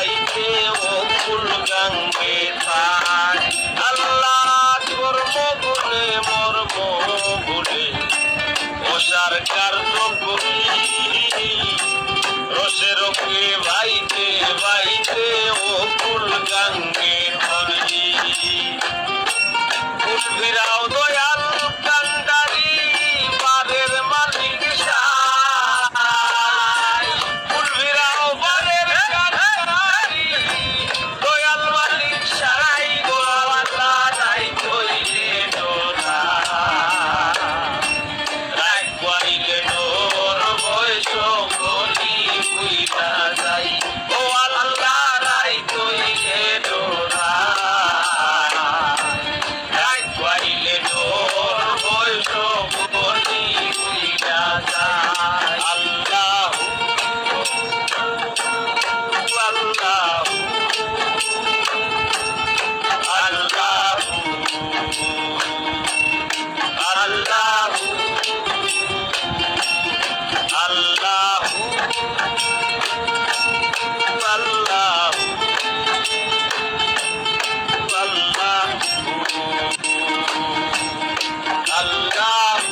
বাইতে ও ফুল গাঙ্গে থাক আল্লাহ কর্ম গুণে মর্ম ভুলে ওষার কার্য করি রসের কে বাইতে বাইতে ও ফুল গাঙ্গে ধরি ফুল ফিরাও দয়াল কান্ডারি বারের মালিক সাই ফুল ফিরাও বারের কান্ডারি দয়াল মালিক সাই গোয়ালা নাই কইলে ডোরা রাগ কইলে ডোর বয়স গলি বুইরা যাই ও আল্লাহ রাই কইলে ডোরা রাগ কইলে ডোর বয়স গলি বুইরা যাই আল্লাহ আল্লাহ আল্লাহ আল্লাহ আল্লাহ আল্লাহ আল্লাহ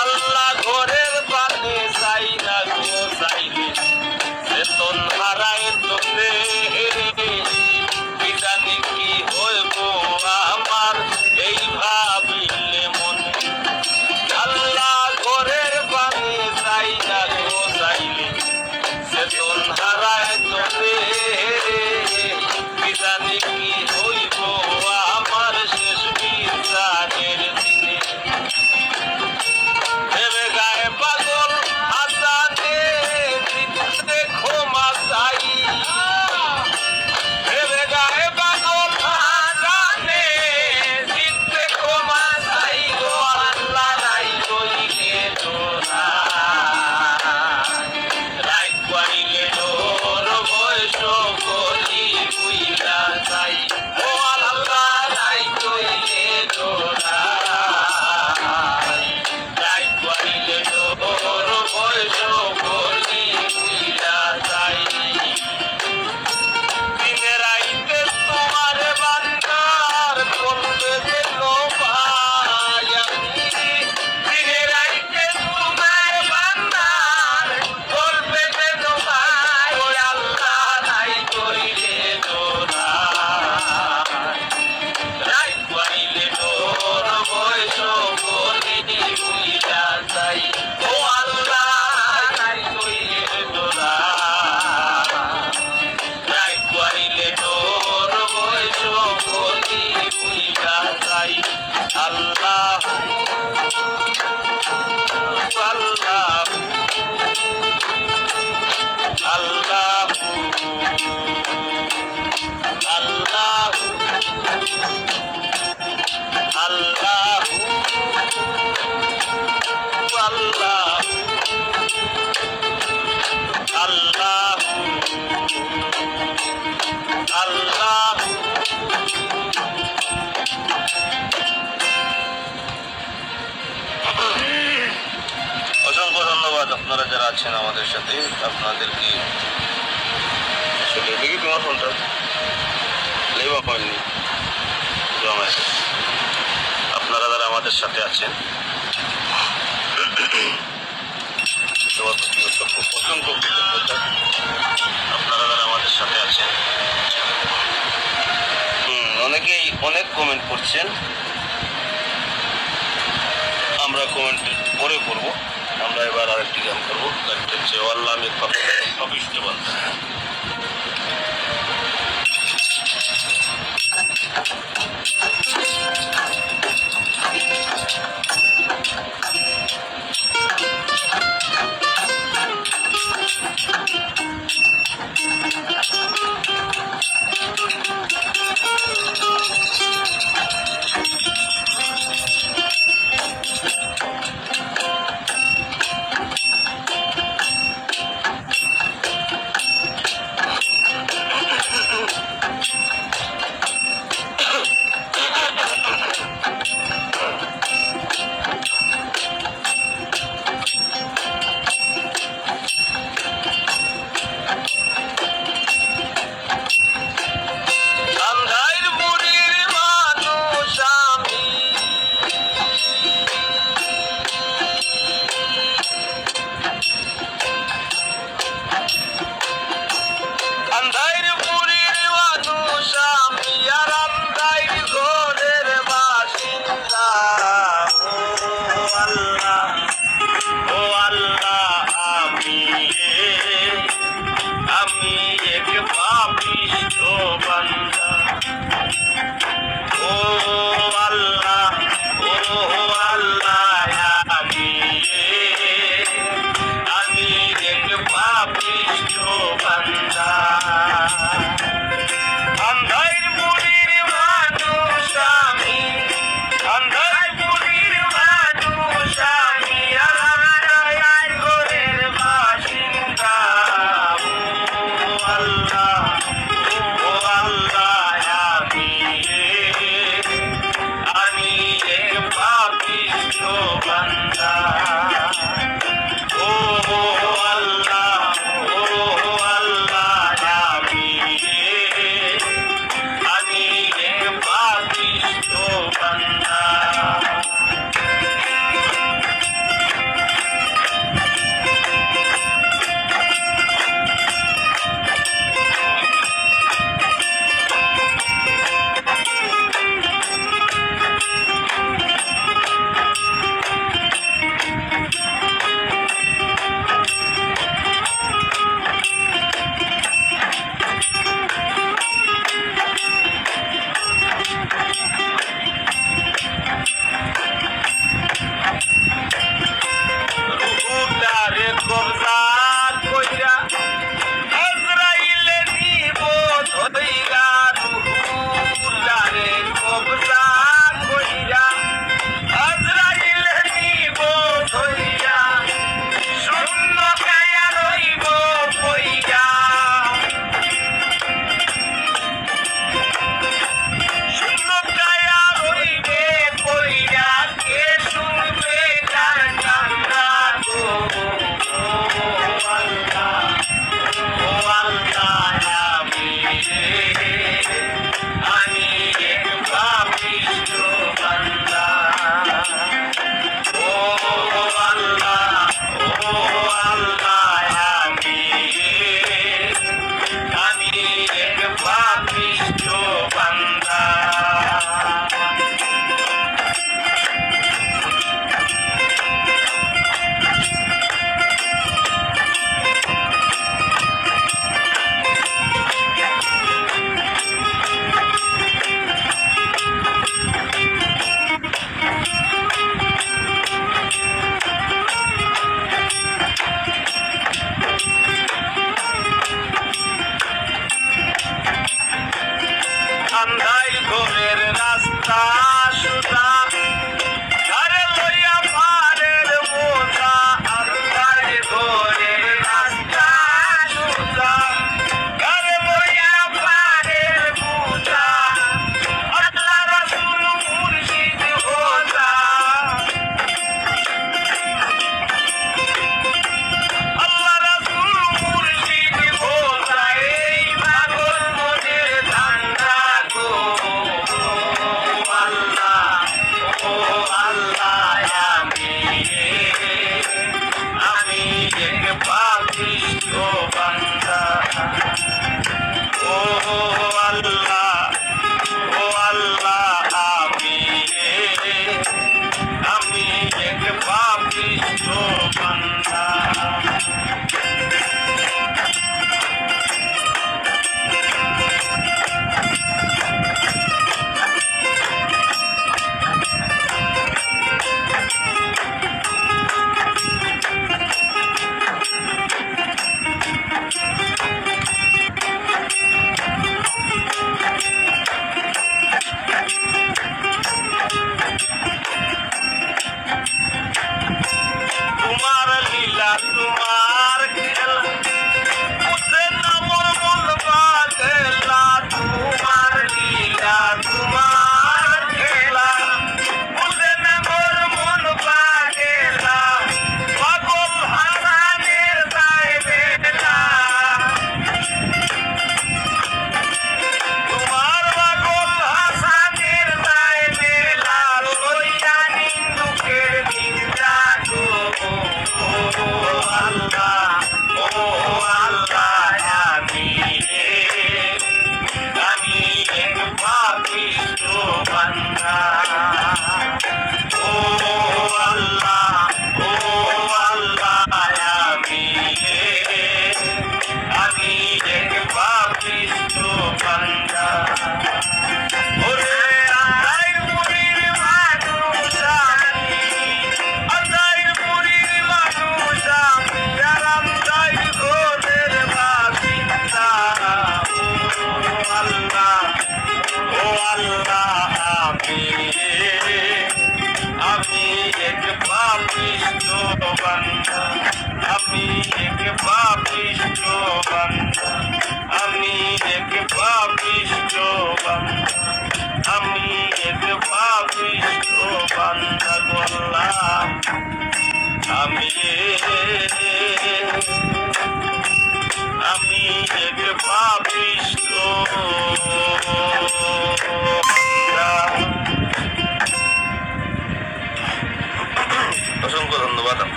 আল্লাহ ঘরের পানে যাই না গো যাইলে চেতন হারায় তোরে কি জানি কি হইব আমার এই ভাবিলে মনে আল্লাহ ঘরের পানে যাই না গো যাইলে চেতন হারায় তোরে কি জানি কি হইব আমার শেষ বিচারের দিনে ভেবে গায়ে পাগল হাসানে জিততে ক্ষমা চাই ভেবে গায়ে পাগল হাসানে জিততে ক্ষমা চাই গো আল্লাহ নাই কইলে ডোরা রাগ কইলে ডোর বয়স গলি বুইরা যাই ও আল্লাহ নাই কইলে ডোরা রাগ কইলে ডোর বয়স গলি বুইরা যাই দিনে রাইতে তোমার বান্দার চলবে যে লোপাই আমি দিনে রাইতে তোমার বান্দার চলবে যে লোপাই ও আল্লাহ নাই কইলে ডোরা রাগ কইলে ডোর বয়স গলি বুইরা যাই ও আল্লাহ নাই কইলে ডোরা রাগ কইলে ডোর বয়স গলি বুইরা যাই আল্লাহ আল্লাহ আল্লাহ আল্লাহ আল্লাহ আল্লাহ আল্লাহ আল্লাহ অসংখ্য ধন্যবাদ আপনারা যারা আছেন আমাদের সাথে আপনাদেরকে আসলে দেখি তোমার ফোনটা লেবা পাননি আপনারা যারা আমাদের সাথে আছেন অসংখ্য কৃতজ্ঞতা আপনারা যারা আমাদের সাথে আছেন অনেকেই অনেক কমেন্ট করছেন আমরা কমেন্ট পরে করবো আমরা এবার আরেকটি গান করবো গানটা হচ্ছে আল্লাহ আমি পাপিষ্ঠ বান্দা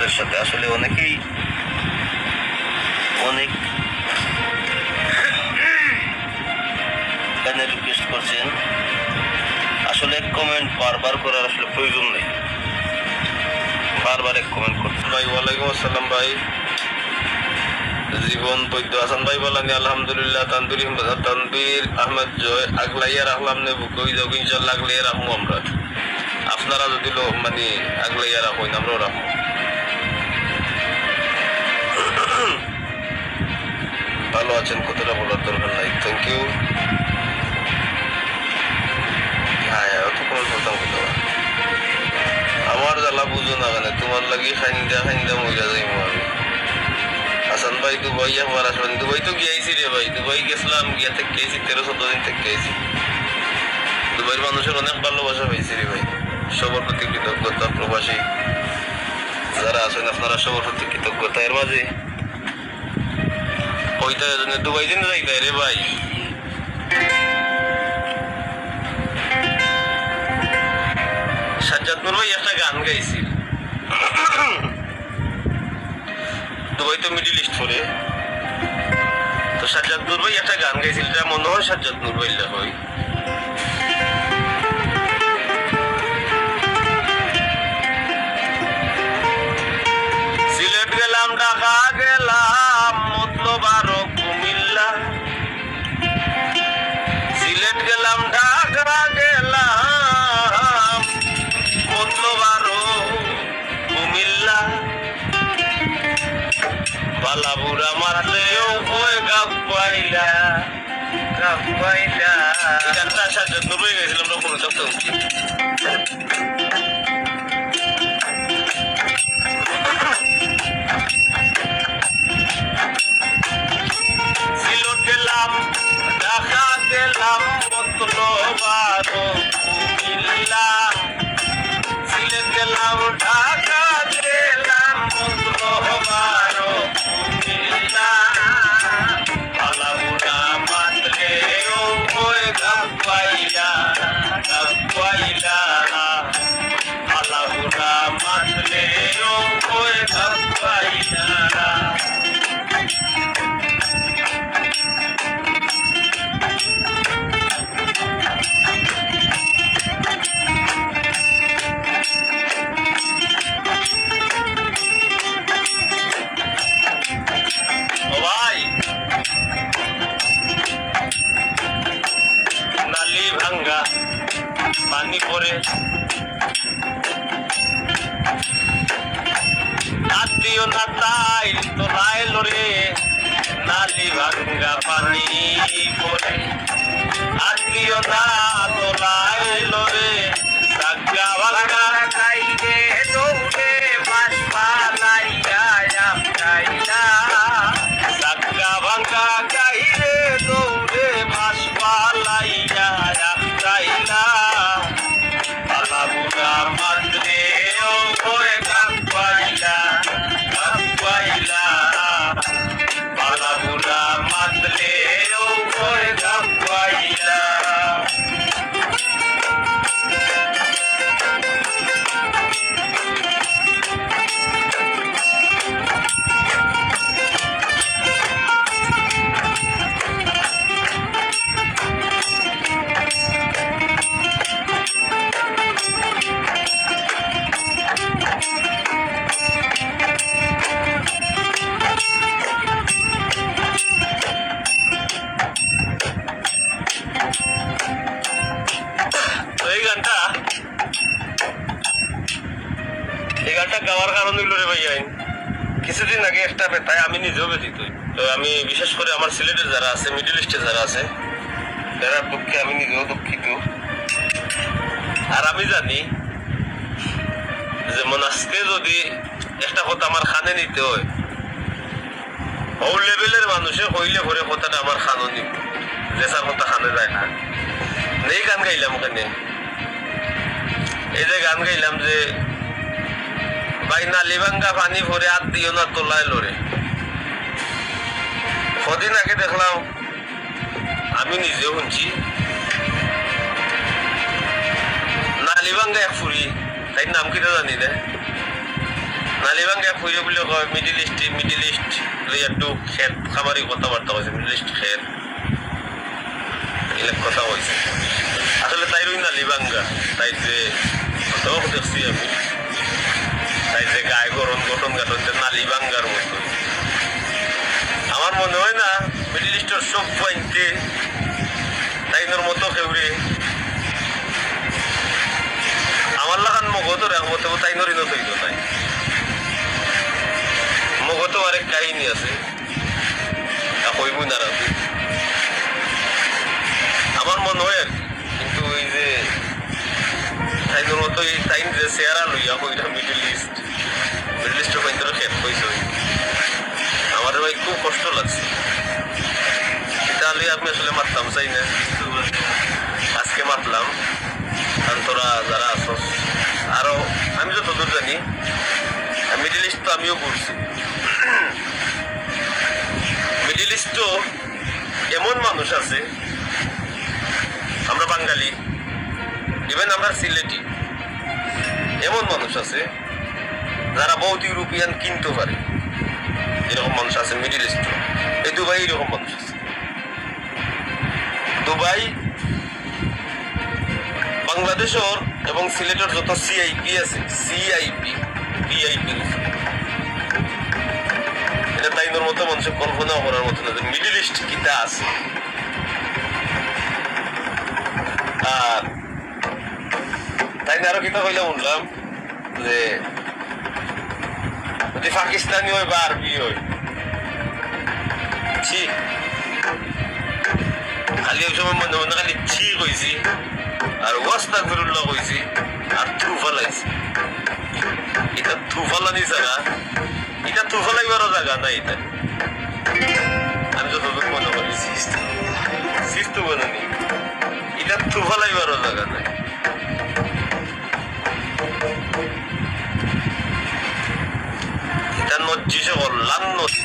আপনাদের সাথে আসলে অনেকেই অনেক রিকোয়েস্ট করছেন, আসলে কমেন্ট বারবার করার আসলে প্রয়োজন নেই, বারবার এক কমেন্ট করতে। ভাই ওয়ালাইকুম আসসালাম ভাই, জীবন বৈদ্য হাসান ভাই বলানি আলহামদুলিল্লাহ, তানবীর আহমেদ জয় আগলাইয়া রাখলাম নে বুকই যাও ইনশাআল্লাহ আগলাইয়া রাখবো আমরা, আপনারা যদি মানে আগলাইয়া রাখুন আমরাও রাখবো। ভালো আছেন কতটা বলার দরকার নাই, থ্যাংক ইউ। হ্যাঁ অত কোনো বলতাম কথা আমার জ্বালা বুঝো না কেন, তোমার লাগি খাইন্দা মহিলা যাই আমি। হাসান ভাই দুবাই একবার আসবেন, দুবাই তো গিয়েছি রে ভাই, দুবাই গেছিলাম, গিয়া থেকে গেছি 13-14 দিন থেকে গেছি। দুবাইয়ের মানুষের অনেক ভালোবাসা হয়েছে রে ভাই, সবার প্রতি কৃতজ্ঞতা, প্রবাসী যারা আছেন আপনারা সবার প্রতি কৃতজ্ঞতা। এর মাঝে ওইটা দুবাই দিন যাইতাই রে ভাই, সাজ্জাদপুর ভাই একটা গান গাইছি, দুবাই তো মিডিল ইস্ট পরে, তো সাজ্জাদপুর ভাই একটা গান গাইছিল, যা মনে হয় সাজ্জাদপুর ভাই হয়। সিলেট গেলাম, ঢাকা গেলাম, মতলব আরো কুমিল্লা, সিলেট গেলাম, ঢাকা গেলাম, মতলব আরো কুমিল্লা, বালাবুরা মারলেও ওই গাপাইলা গাপাইলা। এই গানটা সাজ্জাদপুর হয়ে গেছিলাম আমরা কোনো চক্র। সিলেট গেলাম, ঢাকা গেলাম, মতলব আরো কুমিল্লা, সিলেট গেলাম, ঢাকা গেলাম, মতলব আরো কুমিল্লা, বালাবুরা মারলেও ওই গাপাইলা গাপাইলা, বালাবুরা মারলেও ওই গাপাইলা। পানি পরে দিও না তাই তো লাইল রে, নালি ভাঙ্গা পানি পরে দিও না তো লাইল রে, সাগা ভাঙ্গা খাইবে দৌড়ে মাছ পালাইয়া খাইলা, সাগা ভাঙ্গা খাইবে দৌড়ে মাছ পালাইয়া খাইলা, বালাবুরা মারলেও ওই গাপাইলা গাপাইলা, বালাবুরা মারলেও ওই গাপাইলা। এই গানটা গাওয়ার কারণ হইল রে ভাই, কিছুদিন আগে একটা তাই আমি নিজেও ব্যথিত। তো আমি বিশেষ করে আমার সিলেটের যারা আছে, মিডল ইস্টে যারা আছে, তার পক্ষে আমি নিজেও দুঃখিত। আর আমি জানি যেমন আজকে যদি একটা কথা আমার খানে নিতে হয়, ও লেভেলের মানুষে হইলে ভরে কথাটা আমার খানো নিব, যেসার কথা খানে যায় না। এই গান গাইলাম ওখানে, এই যে গান গাইলাম যে ভাই নালি ভাঙ্গা পানি ভরে হাত দিও না তোলায় লড়ে। কদিন আগে দেখলাম, আমি নিজেও শুনছি, নালি ভাঙ্গা এক ফুরি, তাই নাম কিটা জানি না, নালিবাঙ্গা ফুইরে বলে কয় মিডিল ইস্ট লই একটু খেত খাবারই কথাবার্তা হয়েছে মিডিল ইস্ট খেত এলাক কথা হয়েছে আসলে তাই রই নালিবাঙ্গা তাই যে দোষ দেখছি আমি তাই যে গায়ে গঠন নালিবাঙ্গার মতো আমার মনে হয় না মিডিল ইস্টের সব পয়েন্টে তাইনোর মতো কেউরে আমার লাগান মগতর একমত তাইনোরই নতইত নাই মগত আরেক কাহিনী আছে কইবই না রাখি আমার মনে হয় আর কি কিন্তু ওই যে তাইনোর মতো এই তাইন যে চেহারা লইয়া কইটা মিডিল ইস্টের পয়েন্টের খেত কইছে আমার ভাই খুব কষ্ট লাগছে তাহলে আমি আসলে মারতাম চাই না কিন্তু আজকে মারলাম কারণ তোরা যারা আসস আরো আমি যতদূর জানি মিডিল ইস্ট তো আমিও ঘুরছি মিডিল ইস্টও এমন মানুষ আছে আমরা বাঙালি ইভেন আমরা সিলেটি এমন মানুষ আছে যারা বহুত ইউরোপিয়ান কিনতে পারে এরকম মানুষ আছে মিডিল ইস্ট এই দুবাই এরকম মানুষ আছে দুবাই বাংলাদেশের এবং সিলেটের যত সিআইপি আছে সিআইপি ভিআইপি এটা তাইনোর মতো মানুষের কল্পনা করার মতো না যে মিডিল ইস্ট কিটা আছে আর তাই আরো কিতা কইলাম শুনলাম যে যদি পাকিস্তানি হয় বা আরবি হয় ছি খালি ওই সময় মনে মনে খালি ছি কইছি আর ওয়াস্তাগফিরুল্লাহ কইছি আর থু ফালাইছি এটা থু ফালানি জায়গা এটা থু ফালাইবারও জায়গা নাই এটা আমি যতদূর মনে করি সিস্তু বানানি এটা থু ফালাইবারও জায়গা নাই এটা নজ্জি সকল লান নদী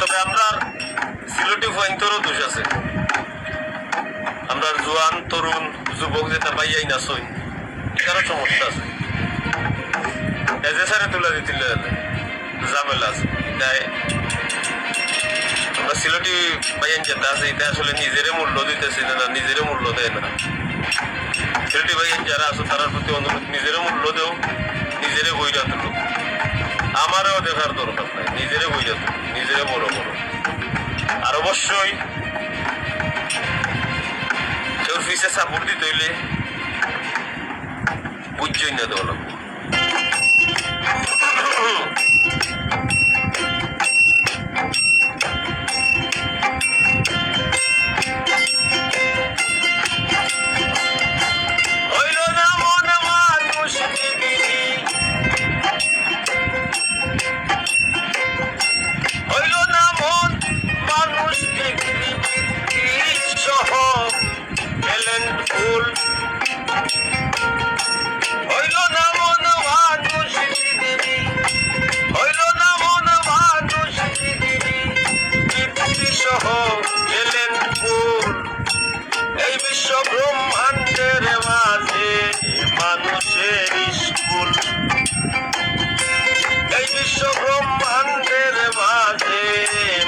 তবে আমরা সিলেটি পয়েন্টেরও দোষ আছে আমরা জোয়ান তরুণ যুবক যেটা পাইয়াই না সই এটারও সমস্যা আছে এজে সারে তুলে দিতে ঝামেলা আছে এটাই আমরা সিলেটি পাইয়ান যেটা আছে এটা আসলে নিজেরে মূল্য দিতেছি না নিজেরে মূল্য দেয় না সিলেটি পাইয়ান যারা আছে তার প্রতি অনুরোধ নিজেরে মূল্য দেও নিজেরে বইরা তুলো আমারও দেখার দরকার নাই নিজেরে বইরা তুলো নিজেরে বড় বড় আর অবশ্যই কেউ ফিসে সাপোর্ট দিতে হইলে বুঝছই না দেওয়া লাগবে ব্রহ্মাণ্ডের মাঝে মানুষের স্কুল এই বিশ্ব ব্রহ্মাণ্ডের মাঝে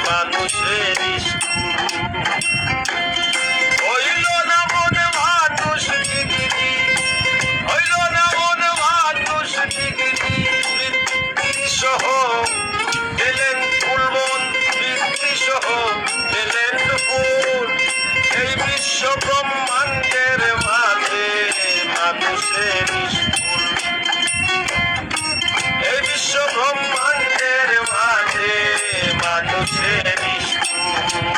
মানুষের স্কুল হইল না মনে মানুষ ডিগ্রি হইল না মনে মানুষ ডিগ্রি বৃত্তি সহ দিলেন ফুলমন বৃত্তি সহ দিলেন ফুল এই বিশ্ব ব্রহ্মাণ্ডের মাঝে মানুষের স্কুল এই বিশ্ব ব্রহ্মাণ্ডের মাঝে মানুষের স্কুল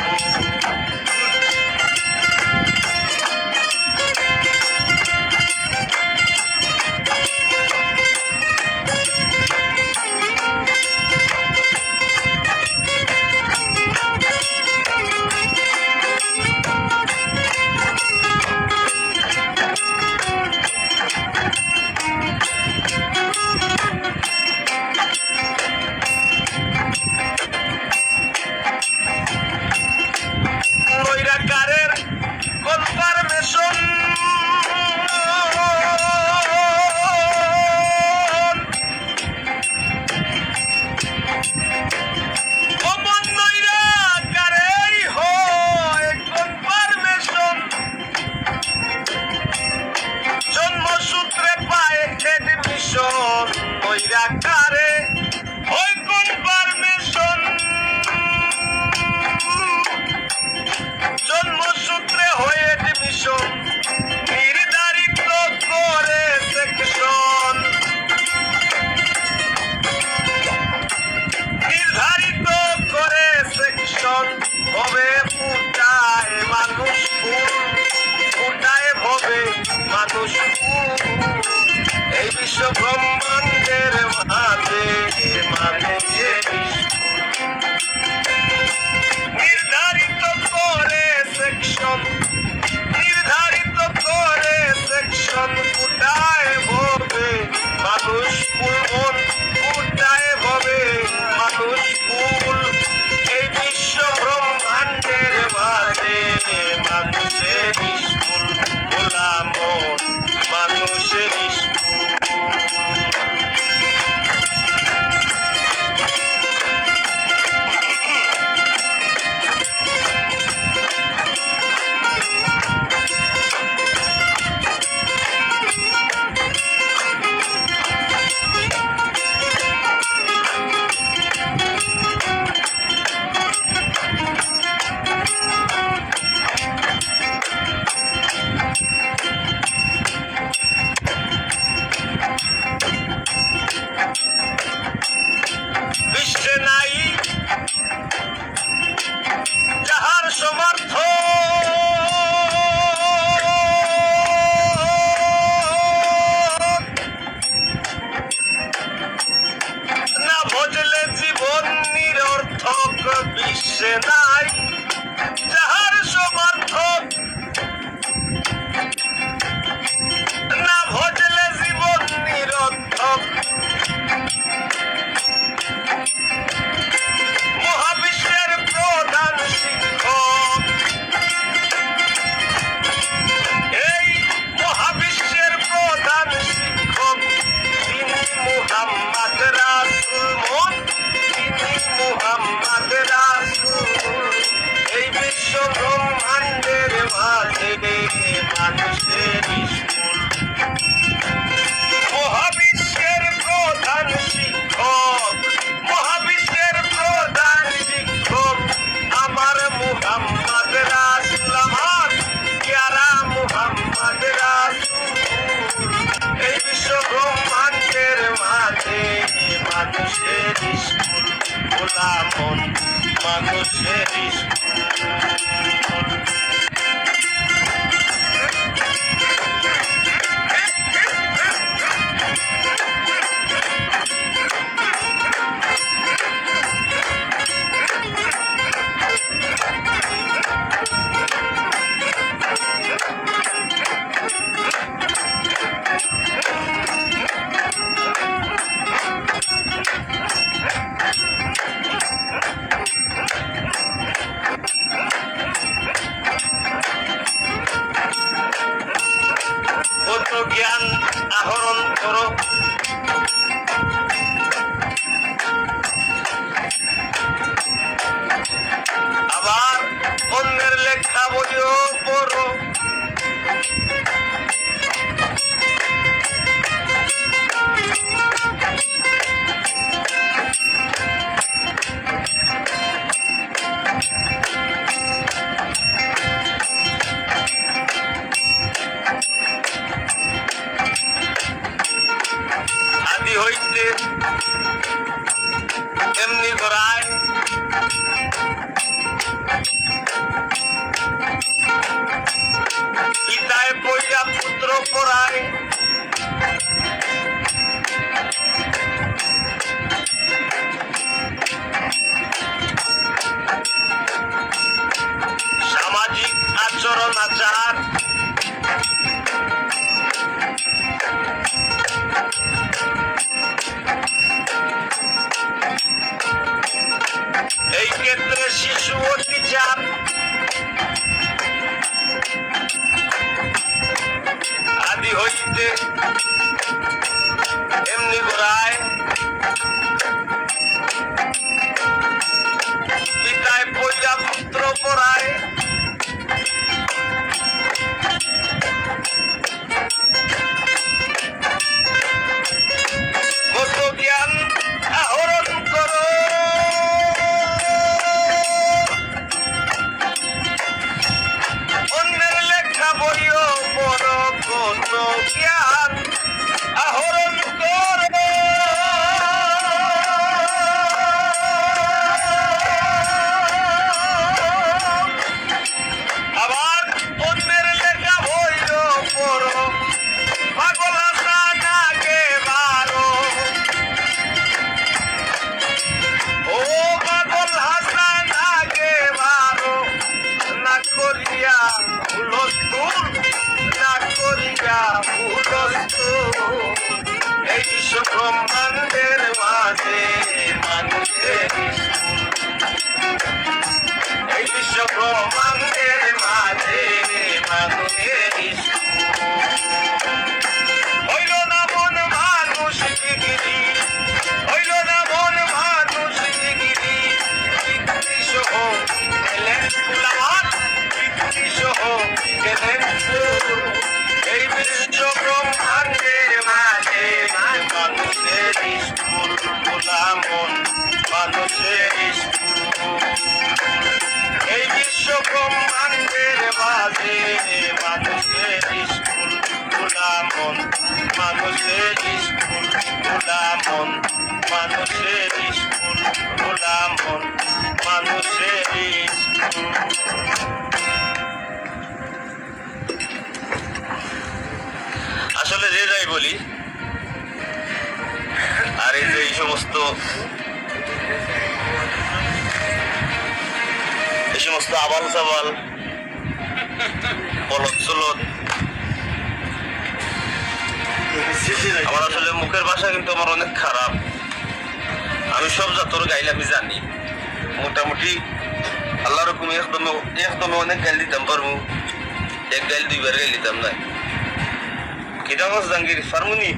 কইরা কারে ওই কোন পারমিশন জন্মসূত্রে হয়ে ডিভিশন নির্ধারিত করে সেকশন নির্ধারিত করে সেকশন হবে ফুটায় মানুষ ফুল ফুটায় হবে মানুষ ফুল এই বিশ্ব ব্রহ্মাণ্ডের মাঝে মানুষের নির্ধারিত করে সেকশন নির্ধারিত করে সেকশন ফুটায় হবে মানুষ ফুল ফুটায় হবে মানুষ ফুল এই বিশ্ব ব্রহ্মাণ্ডের মাঝে মানুষের স্কুল গোলাম মানুষের স্কুল বিশ্বে নাই যাহার সমর্থ না ভজলে জীবন নিরর্থক বিশ্বে নাই যাহার সমর্থক না ভজলে জীবন নিরর্থক মহাবিশ্বের প্রধান শিক্ষক এই মহাবিশ্বের প্রধান শিক্ষক তিনি মুহাম্মদ রাসূল তিনি মুহাম্মদ রাসূল এই বিশ্ব ব্রহ্মাণ্ডের মাঝে মানুষের স্কুল মহাবিশ্বের প্রধান শিক্ষক মহাবিশ্বের প্রধান শিক্ষক আমার মুহাম্মদ রাসূল আমার প্যারা মুহাম্মদ রাসূল এই বিশ্ব ব্রহ্মাণ্ডের মাঝে মানুষের স্কুল গোলাম মানুষের স্কুল কত জ্ঞান আহরণ করো আবার অন্যের লেখা বইও পড়ো আদি হইতে এমনি করায় পিতায় পয়লা পুত্র পড়ায় সামাজিক আচরণ আচার এই ক্ষেত্রে শিশু ও টিচার আদি হইতে মানুষের স্কুল খোলা মন মানুষের স্কুল। আসলে যে যাই বলি, আর এই যে এই সমস্ত আবাল সাবাল বলদ চলদ, আমার আসলে মুখের ভাষা কিন্তু আমার অনেক খারাপ। আমি সব জাতর গাইলে আমি জানি, মোটামুটি আল্লাহ রকম একদমে অনেক গাইল দিতাম পারবো, এক গাইল দুইবার গাইল দিতাম না। কিটা মাছ জাঙ্গির ফার্মুনি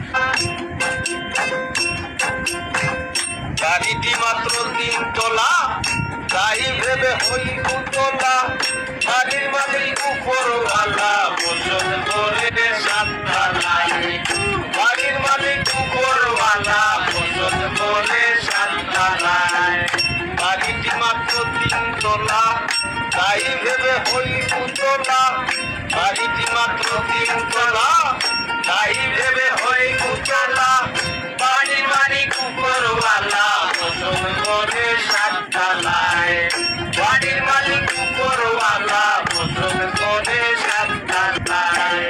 গাড়িটি মাত্র 3 তলা, তাই ভেবে হই উতলা, বাড়ির মালিক উপরওয়ালা বসত করে 7 তলায়, বাড়ির মালিক উপরওয়ালা বসত করে 7 তলায়। বাড়িটি মাত্র 3 তলা, তাই ভেবে হই উতলা, বাড়িটি মাত্র 3 তলা, তাই ভেবে হই উতলা, বাড়ির মালিক উপরওয়ালা বসত করে 7 তলায়, বাড়ির মালিক উপরওয়ালা বসত করে 7 তলায়।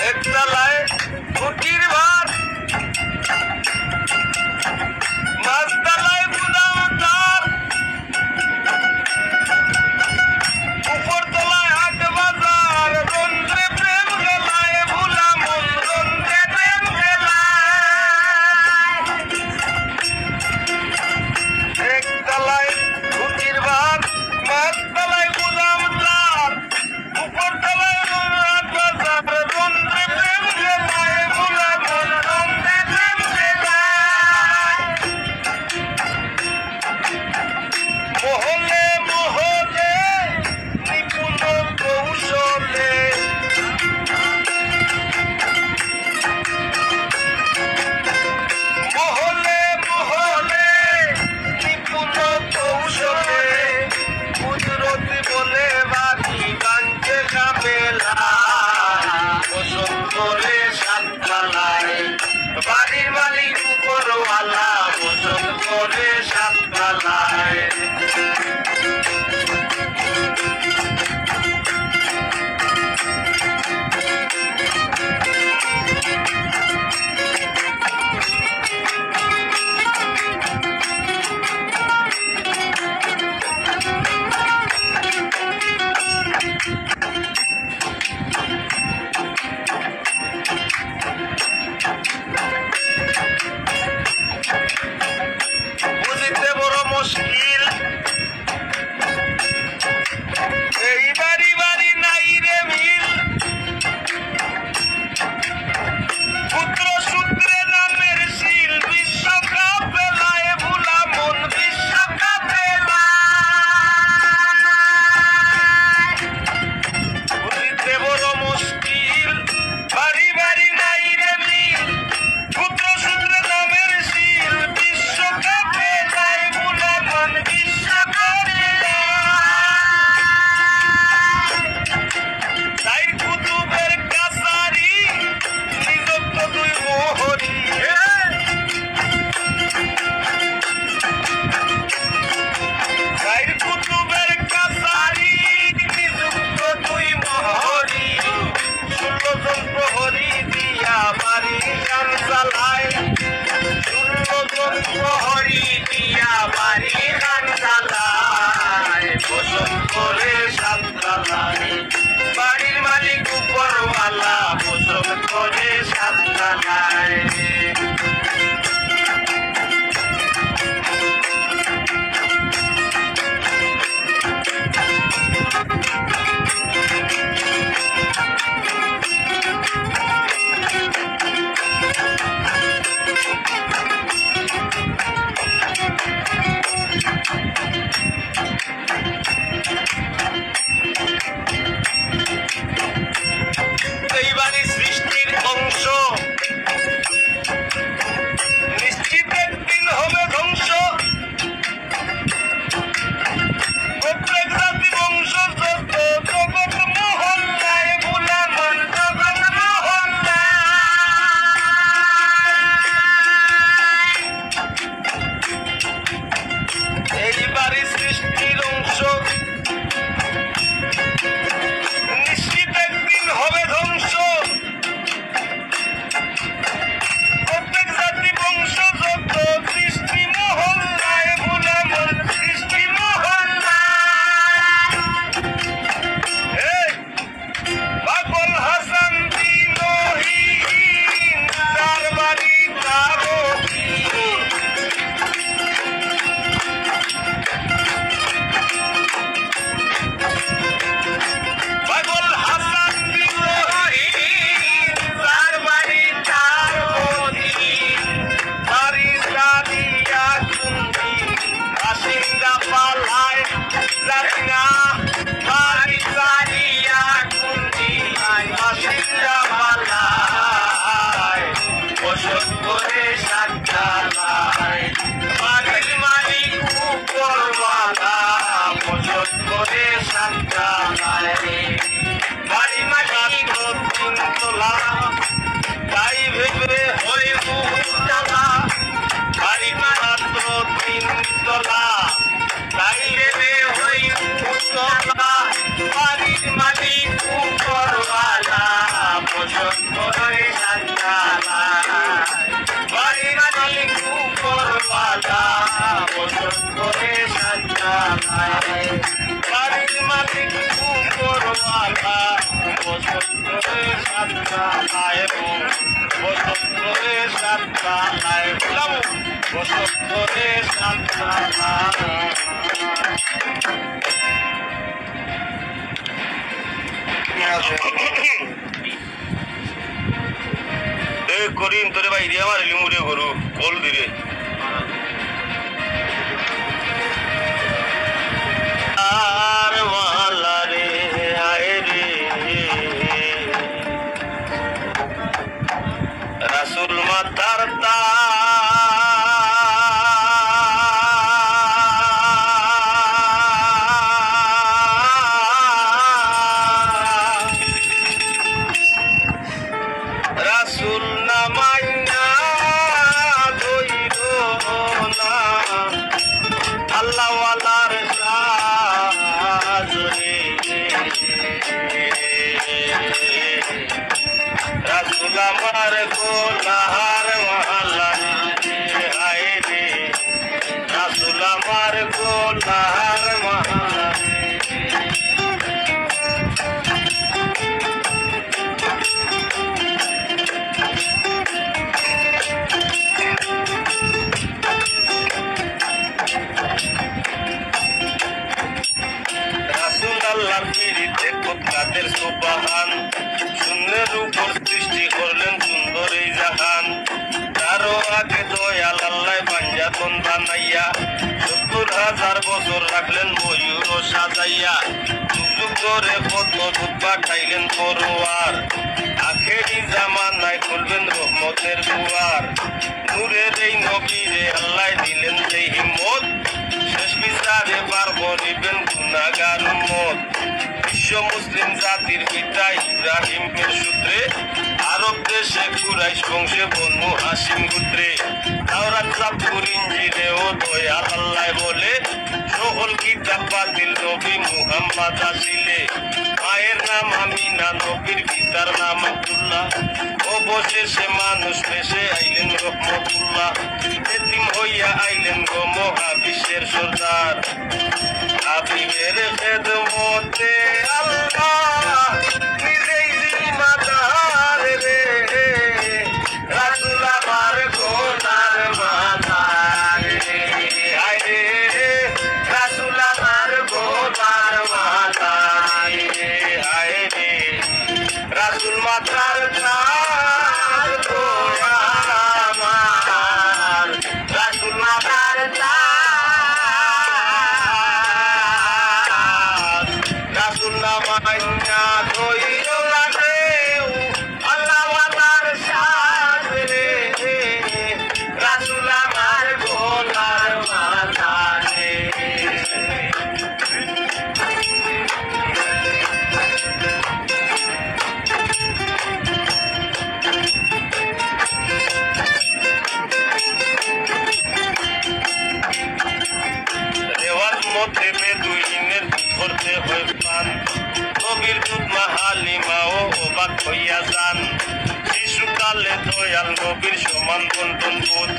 একতলায় খুঁটির ভার, মাঝতলায় গুদাম তার, উপরতলায় হাট বাজার, রন্ধ্রে প্রেম গেলায় ভুলা মন, রন্ধ্রে প্রেম গেলায়। একতলায় খুঁটির ভার, মাঝতলায় গুদাম তার, উপরতলায় হাট বাজার, রন্ধ্রে প্রেম গেলায় ভুলা মন, রন্ধ্রে প্রেম গেলায়। মহলে মহলে নিপুণ কৌশলে, মহলে মহলে নিপুণ কৌশলে, কুদরত বলে বাড়ি বাঞ্চে ঝামেলা, বসত করে 7 তলায়, বাড়ির মালিক উপরওয়ালা বসত করে 7 তলায়। বুঝিতে বড় মুশকিল তলা তাইলে রে হই মুতলা বাড়ির মালিক উপরওয়ালা পছন্দ করে সাজালা বাড়ির মালিক উপরওয়ালা পছন্দ করে সাজালা বাড়ির মালিক উপরওয়ালা পছন্দ করে সাজালা এবং পছন্দ করে সাজালা পছন্দ করে সাজালা করিম তোরে বাইরে আমার লিমুরে গরু কল দিরে আর মালা রে আয় রে রাসুল মাতার রাসুল নামাইনা ধইল না আল্লাহওয়ালার সাজ রে রাসুল আমার গোলার মালা রে হায় রে রাসুল আমার গোলার মালা আল্লাহর পিরিতে কাদের সুবহান শূন্যের উপর সৃষ্টি করলেন সুন্দর এই জাহান তারও আগে দয়াল আল্লাহ পাঞ্জাতন বানাইয়া ৭০,০০০ বছর রাখলেন ময়ূর সাজাইয়া যুগ ধরে কত দুধ পাঠাইলেন পরোয়ার আখেরি জামানায় খুলবেন রহমতের দুয়ার নূরের এই নবীরে আল্লাহ দিলেন সেই হিম্মত শেষ বিচারে পার করিবেন গুনাহগার উম্মত বিশ্ব মুসলিম জাতির পিতা ইব্রাহিমের সূত্রে আরব দেশে কুরাইশ বংশে বনু হাশিম গোত্রে তাওরাত জাবুর ইনজিলেও দয়াল আল্লাহ বলে সকল কিতাব বাতিল নবী মুহাম্মদ আসিলে মায়ের নাম আমিনা নবীর পিতার নাম আব্দুল্লাহ অবশেষে মানুষ বেশে আইলেন রহমতুল্লাহ এতিম হইয়া আইলেন গো মহাবিশ্বের সর্দার হাবিবের খেদমতে আল্লাহ নিজেই জিম্মাদার রে রাসূল আমার গোলার মালা রে হায় রে রাসূল আমার গোলার মালা রে হায় রে রাসূল মাথার তাজ গোলার আমার রাসূল মাথার তাজ রাসূল নামাইনা ধইল না ঢেউ আল্লাহওয়ালার সাজ রে রাসূল আমার গোলার মালা রে রেওয়াজ মতে বেদুইনের ধরতে হয় পান নবীর দুধ মা হালিমাও অবাক হইয়া যান শিশুকালে দয়াল নবীর সমান বন্টন বোধ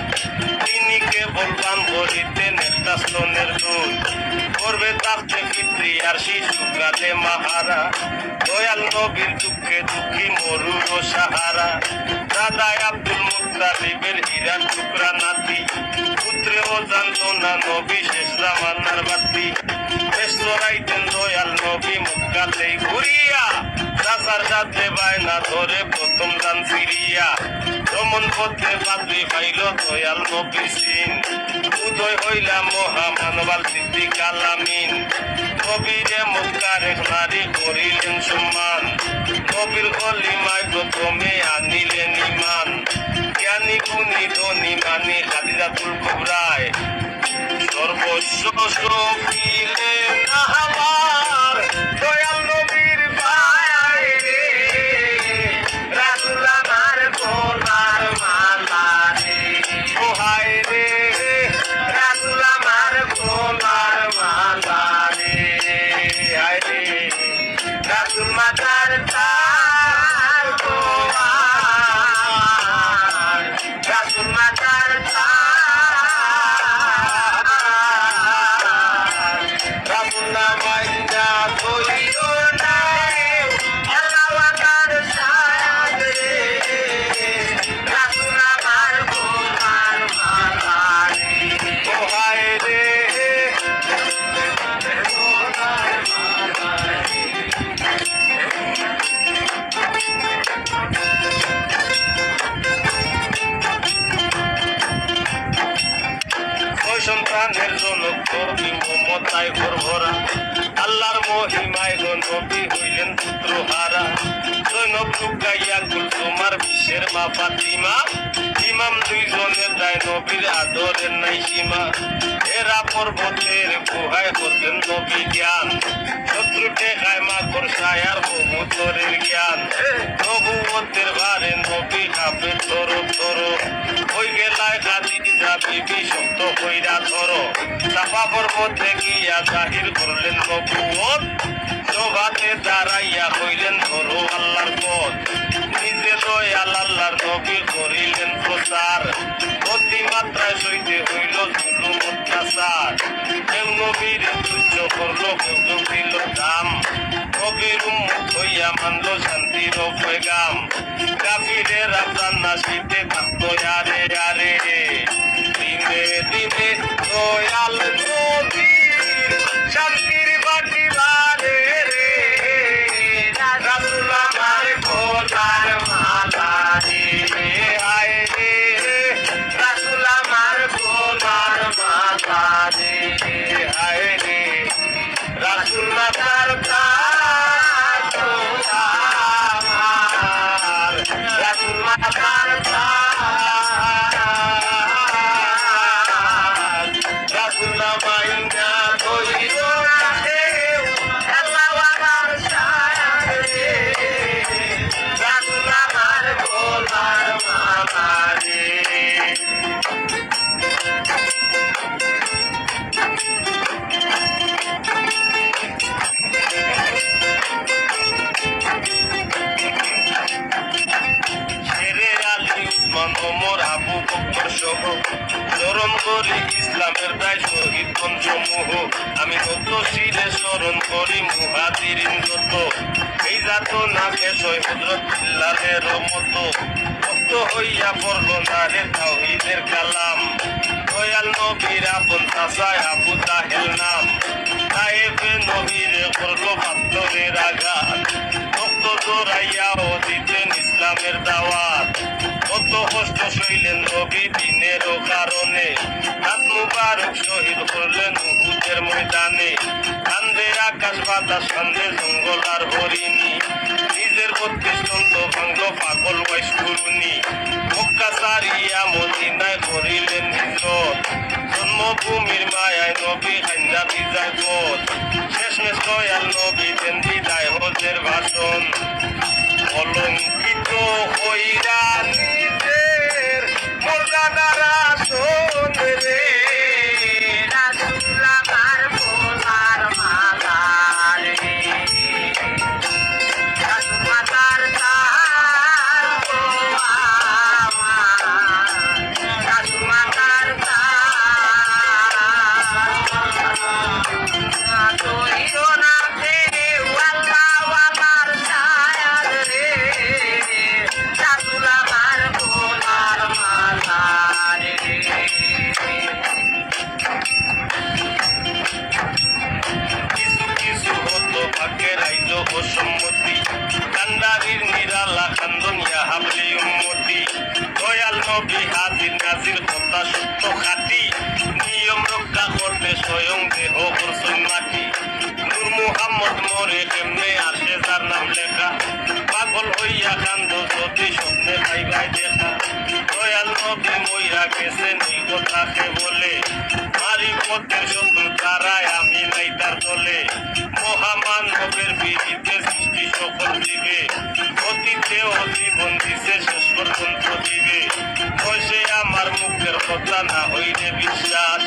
তিনি কেবল পান করিতেন একটা স্তনের দুধ করবে তাপতে পিতৃ আর শিশুকালে মাহারা দয়াল নবীর দুঃখে দুঃখী মরুর সাহারা দাদায় আব্দুল মুত্তালিবের হীরার টুকরা নাতি পুত্রেও জানতো না নবী শেষ জামানার বাতি বেস্তরাইতেন দয়াল নবী মক্কাতেই ঘুরিয়া চাচার সাথে বায়না ধরে প্রথম দান ফিরিয়া ভ্রমণ পথে পাত্রী পাইল দয়াল নবীর সিন উদয় হইলা মহামানবাল সিদ্দিক আলামিন নবীরে মক্কার এক নারী করিলেন সম্মান নবীর কলিমায় প্রথমে আনিলেন ইমান জ্ঞানী গুণী ধনী মানি খাদিজাতুল কুবরায় সর্বস্ব সকিলেন আমার দয়াল নবীর ভাই রে রাসূল আমার গোলার মালা রে ও হায় রে রাসূল আমার কোরআনের জনক নবী মমতায় ভরভরা আল্লাহর মহিমায় গো নবী হইলেন পুত্রহারা জৈনব লুকাইয়া কুলসুমার বিশ্বের মা ফাতিমা ইমাম দুইজনের দায় নবীর আদরের নাই সীমা এরা পর্বতের গুহায় হতেন নবী জ্ঞান শত্রু টেকায় মাকড় সায়ার কবুতরের জ্ঞান নবুয়তের ভারে নবী কাপে ধরো ধরো ওই গেলায় কাঁদি যাবি বিষক্ত কইরা ধরো চাপা পর্বতে গিয়া জাহির করলেন নবুয়ত সভাতে দাঁড়াইয়া কইলেন ধরো আল্লাহর পথ নিজে দয়াল আল্লাহর নবী করিলেন প্রচার অতিমাত্রায় সইতে হইল জুলুম অত্যাচার কেউ নবীর তুচ্ছ করলো কেউ দিল দাম নবীর উম্মত হইয়া মানল শান্তির পয়গাম কাফিরের আপনার নাসিতে থাকতো আরে আরে দিনে দিনে দয়াল নবীর শান্তির বাটি বারে রে রাসূল আমার খোদার মালা রে আয় রে রাসূল আমার খোদার মালা রে আয় রে রাসূল মাতার প্রাণ আমার রাসূল মাতার প্রাণ রাসূল মাইনা কইল আল্লাহ আমার শায়ান রে রাসূল আমার গোলার মালা রে ওমর আবু বকর সহ চরণ করি ইসলামের দায় শহীদ পঞ্চমুহ আমি কত শিরে স্মরণ করি মুহাজিরিন যত এই জাত না কেশয় হযরত বিল্লালের মতো ভক্ত হইয়া পড়ল না রে তাওহীদের কালাম দয়াল নবীর আপন চাচায় আবু তাহেল নাম তায়েফে নবীরে করল পাথরের আঘাত ভক্ত জোরাইয়াও দিতেন ইসলামের দাওয়াত কত কষ্ট সইলেন নবী দিনেরও কারণে হাত মুবারক শহীদ করলেন উহুদের ময়দানে কান্দে আকাশ বাতাস কান্দে জঙ্গল আর হরিণী নিজের ৩২ চন্দ্র ভাঙ্গ পাগল ওয়াইস কুরুনি মক্কা ছাড়িয়া মদিনায় করিলেন হিজরত জন্মভূমির মায়ায় নবী খান্দা বিদায় পথ শেষমেশ দয়াল নবী দেন বিদায় হজের ভাষণ অলঙ্কিত হইরা নিজের মর্যাদার আসন রে রাসূল আমার গোলার মালা রে রাসূল মাতার তার গো আমার রাসূল মাতার তার তৈর না দেও আল্লাহ আমার শায়ান রে রাসূল আমার গোলার মালা রে কিছু কিছু হতো ভাগ্যের আইজ অসম্মতি কান্দারির নিরালা কান্দনিয়া হাবলি উম্মতি দয়াল নবী হাজির নাজির কথা সত্য খাঁটি নিয়ম রক্ষা করতে স্বয়ং দেহ করছেন মাটি নূর মুহাম্মদ মোরে কেমনে আসে যার নাম লেখা পাগল হইয়া কান্দ যদি স্বপ্নে পাইবাই দেখা দয়াল নবী মইরা গেছে এই কথাকে বলে মারি পথের শত্রু তারায় আমি নাই তার দলে মহামানবের বিধিতে সৃষ্টি সকল জীবে অতীতে জীবন দিছে শেষ পর্যন্ত জীবে বয়সে আমার মুখের কথা না হইলে বিশ্বাস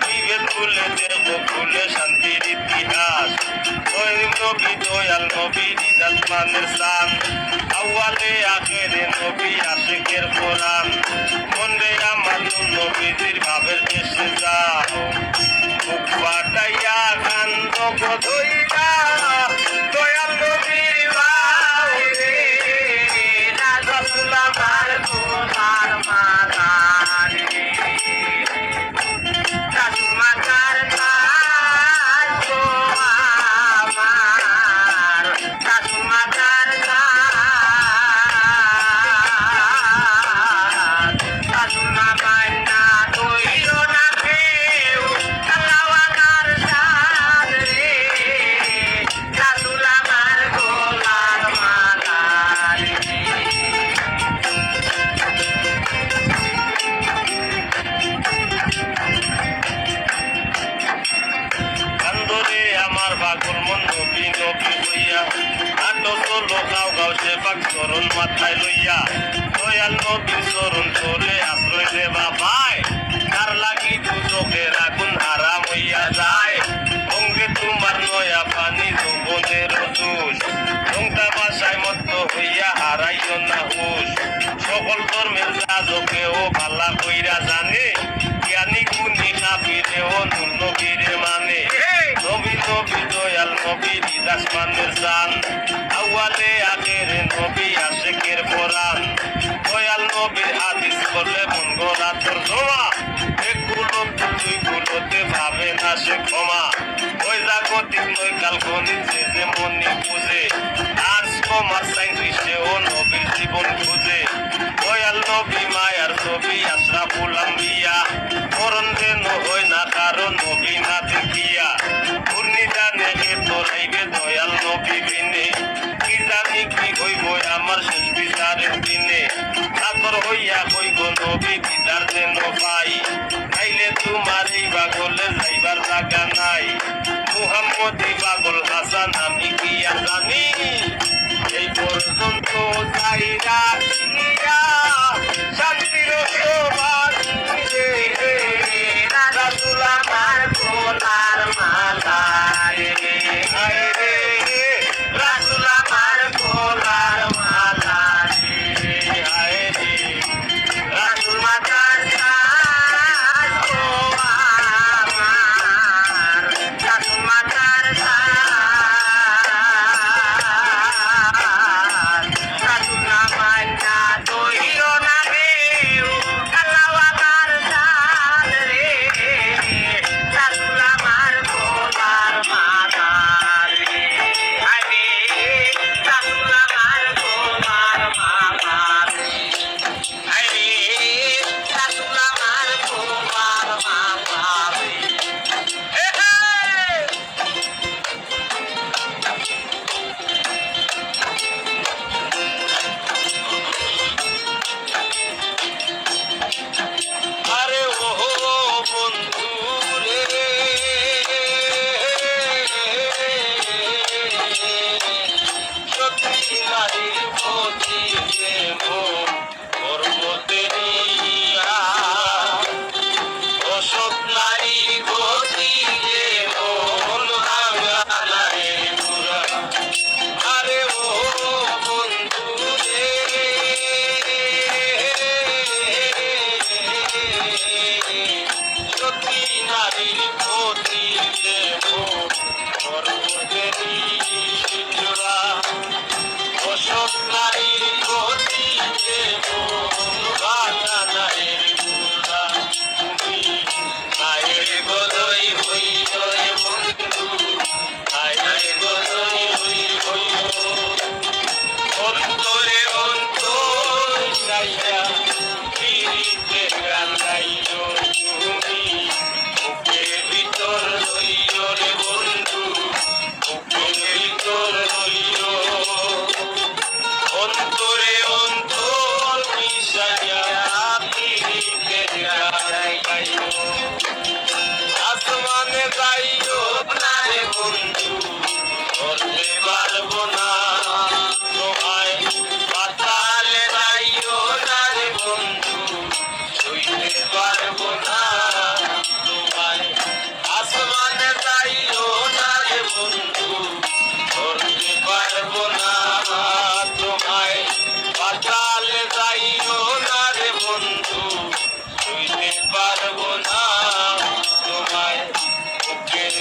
বিভেদ খুলে দেব খুলে শান্তির ইতিহাস নবী দয়াল নবী নিজাত মানের সান আউয়ালে আখেরে নবী আশিকের কোরআন মনে আমার নবীজির ভাবের দেশে যাও মুখ ফাটাইয়া কান্দ ধইরা দয়াল নবীর বাউরে রাসূল আমার গোলার মালা রে রাসূল মাতার তার গো আমার রাসূল মাতার তার রাসূল মাইনা কইরো না কেউ পাগল মন নবী নবী হইয়া আটো চলো গাও গাও সে পাক চরণ মাথায় লইয়া দয়াল নবীর চরণ চলে আশ্রয় দেবা ভাই তার লাগি দুচোখের আগুন হারাম হইয়া যায় অঙ্গে তোমার নয়া পানি যৌবনের জুস নোংটা বাসায় মত্ত হইয়া হারাইও না হুশ সকল ধর্মের যাজকেও ভালা কইরা জানে জ্ঞানী গুণী কাফিরেও নূর নবীরে মানে নবী নবী দয়াল নবী বিদাস মানের জান আউয়ালে আখেরে নবী আশেকের পরাণ দয়াল নবীর হাদিস করলে মন গলা তোর জমা একগুলো দুই গুলোতে ভাবে না সে ক্ষমা ওই জাগতিক নয় কাল্পনিক যে মনি বুঝে আর্টস কমার্স সায়েন্স বিষয়েও নবীর জীবন খুঁজে দয়াল নবী মায়ার ছবি আশরাফুল আম্বিয়া মরণ যেন হয় না কারো নবী না দেখিয়া ঘূর্ণিদানে তোরাইবে দয়াল নবী বিনে কি জানি কি হইব আমার শেষ বিচারের দিনে চাকর হইয়া হইব নবী দিদার যেন পাই খাইলে তোমার এই পাগলে যাইবার জায়গা নাই মুহাম্মদি পাগল হাসান আমি কি আর জানি এই পর্যন্ত চাইরা শান্তির রাসূল আমার কোলার মালা রাসূল আমার কোলার মালা রাসূল মাতার রাসূল মাতার রাসূল নামায় না দইরো না রে আল্লাহ আমার জান রে রাসূল আমার কোলার মালা রে আরে রাসূল আমার কোলার মালা রে আরে রাসূল আমার কোলার মালা রে আরে ও বন্ধু রে সত্যি নারীর প্রতি প্রেম পর্বতে নিয়া অসৎ নারীর গতি যে মন ভাঙায় পুরা আরে ও বন্ধু রে সত্যি নারীর প্রতি যে পর্বতে নিয়া অসৎ নারীর গতি যে মন ভাঙায় পুরা তুমি আয়ের গদই হইল রে বন্ধু আয়ের গদই হইল অন্তরে অন্তর চাইয়া ফিরিতে গালাইল তুমি বুকের ভিতর রইল রে বন্ধু বুকের ভিতর রইল অন্তরে অন্তর মিশাইয়া ফিরিতে গালাইল আসমানে যাইও না রে বন্ধু করতে পারবো না তোমায় পাতালে যাইও না রে বন্ধু ছুঁইতে পারবো না তোমায় আসমানে যাইও না রে বন্ধু করতে পারবো না তোমায় পাতালে যাইও না রে বন্ধু ছুঁইতে পারবো না তোমায় বুকের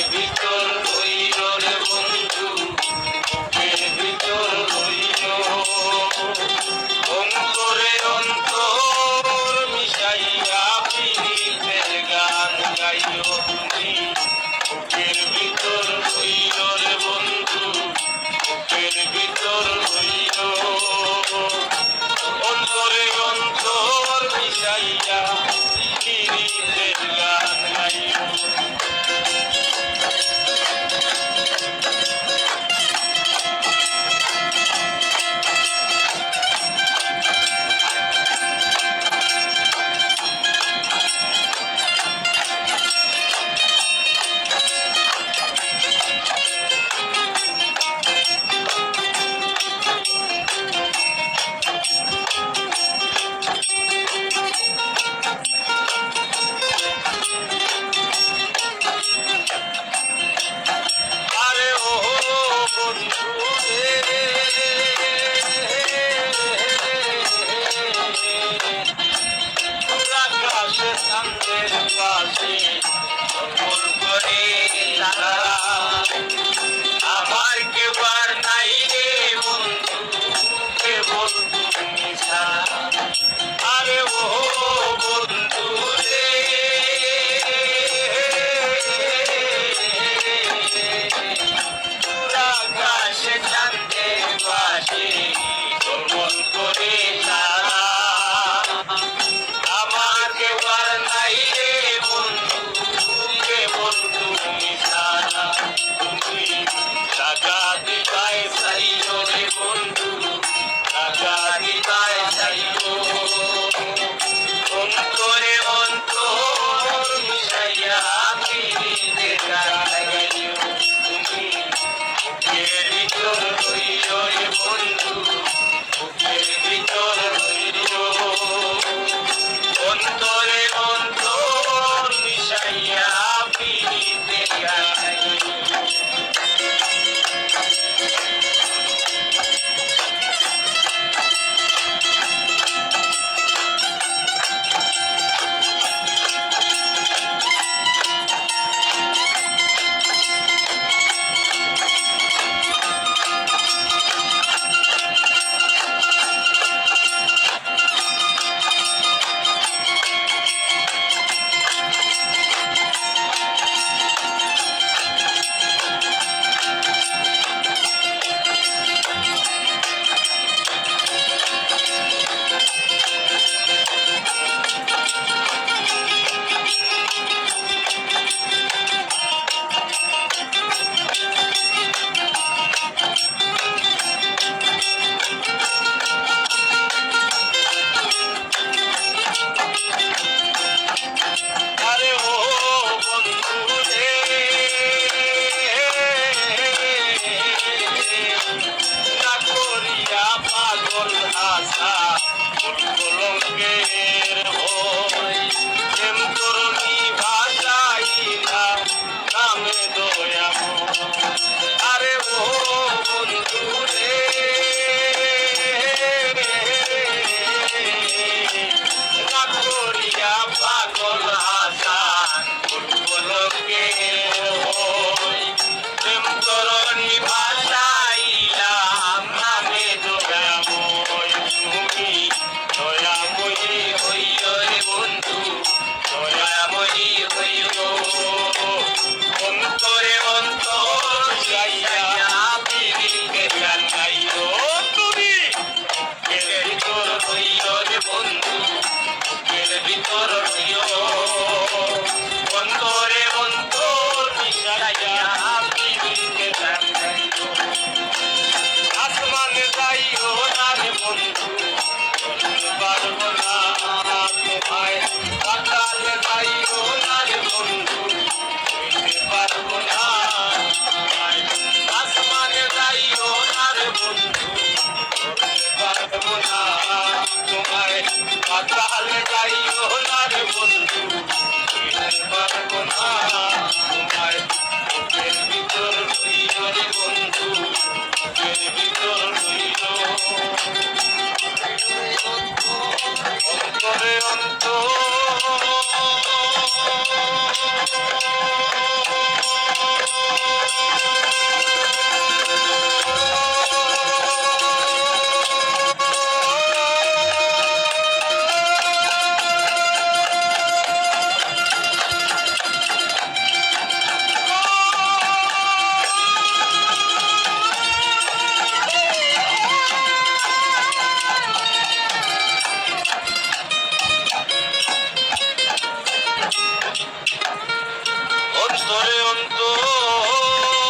অন্তরে অন্তর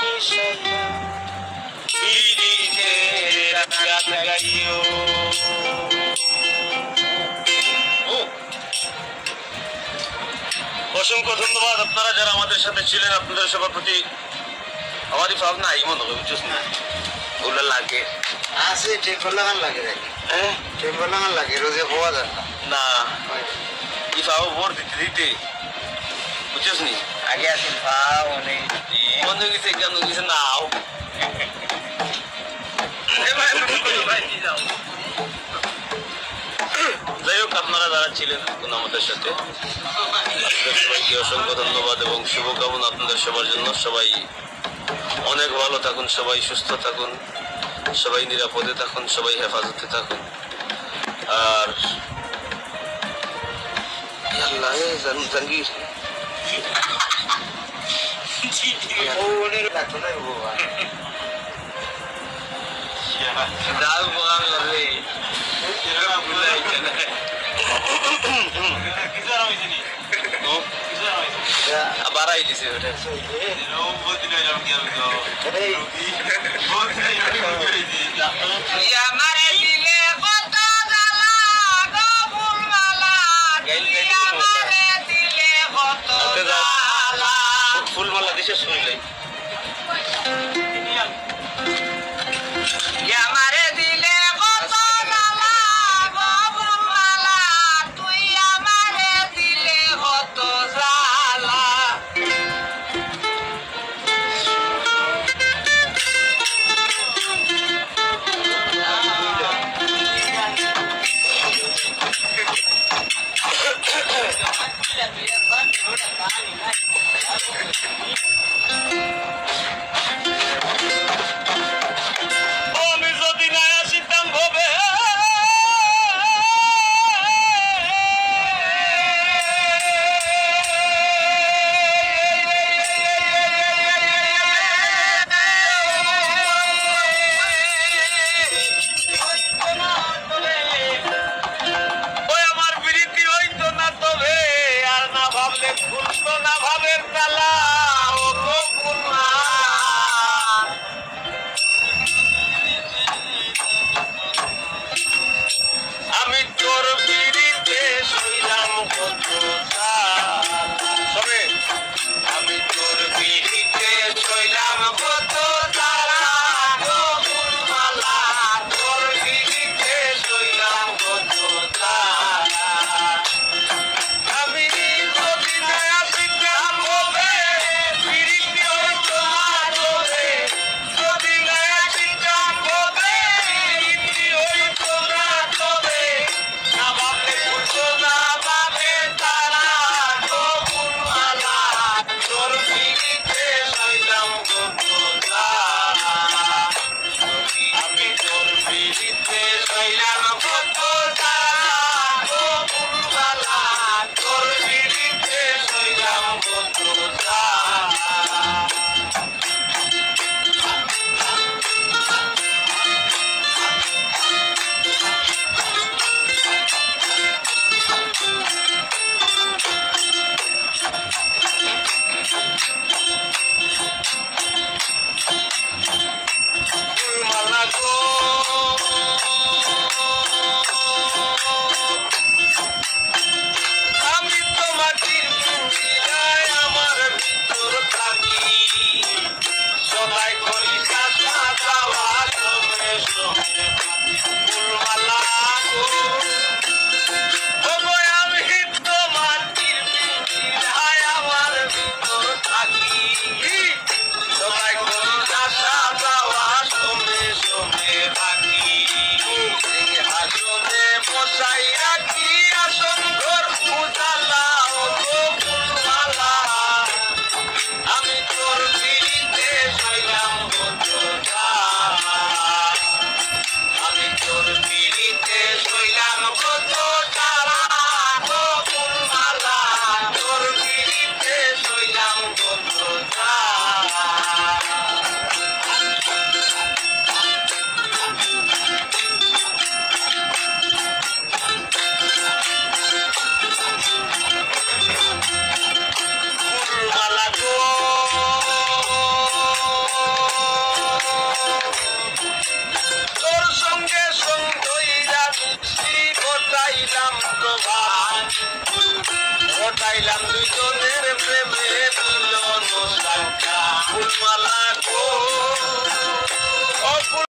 মিশাইয়া পিরিতের গান গাইও। অসংখ্য ধন্যবাদ আপনারা যারা আমাদের সাথে ছিলেন। আপনাদের সবার প্রতি আমারই ফাগ নাই মনে হবে, বুঝছিস না? ওগুলো লাগে আছে টেম্পল লাগান লাগে নাকি? হ্যাঁ টেম্পল লাগান লাগে, রোজে হওয়া যায় না। না ই ফাও ভোর দিতে দিতে, বুঝছিস নি? আগে আছে ভাও অনেক বন্ধ গেছে কেন গেছে নাও যাই হোক, আপনারা যারা ছিলেন এখন আমাদের সাথে, আপনাদের সবাইকে অসংখ্য ধন্যবাদ এবং শুভকামনা আপনাদের সবার জন্য। সবাই অনেক ভালো থাকুন, সবাই সুস্থ থাকুন, সবাই নিরাপদে থাকুন, সবাই হেফাজতে থাকুন। আর আল্লাহ জাহাঙ্গীর লাগতো না বাবা। ডাল বোগান লাগে আবার আই দিছে ওটা আমারে দিলে কত জ্বালা গো ফুলমালা, আমারে দিলে কত জ্বালা। ফুলমালা দিছে শুনলে আমারে দিলে কত জ্বালা গো ফুলমালা, তুই আমারে দিলে কত জ্বালা।